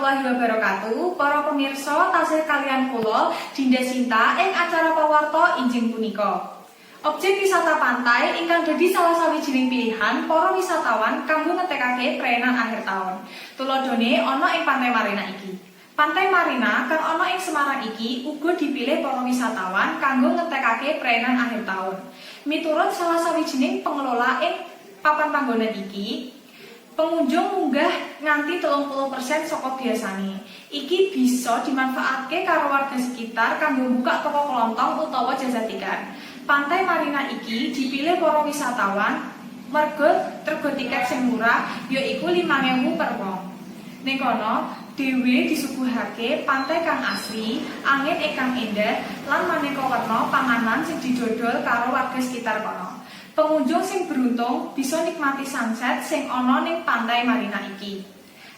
warahmatullahi wabarakatuh. Para pemirsa tasih kalian kula Dinda Sinta ing acara pawarta injing punika. Objek wisata pantai ingkang dadi salah sawijining pilihan para wisatawan kanggo ngetekake prenan akhir taun. Tuladhane ana ing Pantai Marina iki. Pantai Marina kang ana ing Semarang iki uga dipilih para wisatawan kanggo ngetekake prenan akhir taun. Miturut salah sawijining pengelola ing papan panggonan iki, pengunjung munggah nganti 30% saka biasane. Iki bisa dimanfaatke karo warga sekitar kanggo buka toko kelontong utawa jasa ikan. Pantai Marina iki dipilih para wisatawan mergo rega tiket sing murah yaiku 5.000 per wong. Ning kono dhewe disuguhake pantai kang asri, angin ingkang endah lan maneka werna panganan sing didodol karo warga sekitar kono. Pengunjung sing beruntung bisa nikmati sunset sing ana ning Pantai Marina iki.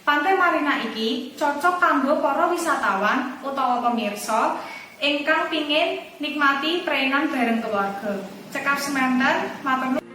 Pantai Marina iki cocok kanggo para wisatawan utawa pemirsa ingkang pingin nikmati prenan bareng keluarga. Cekap semanten, matur nuwun.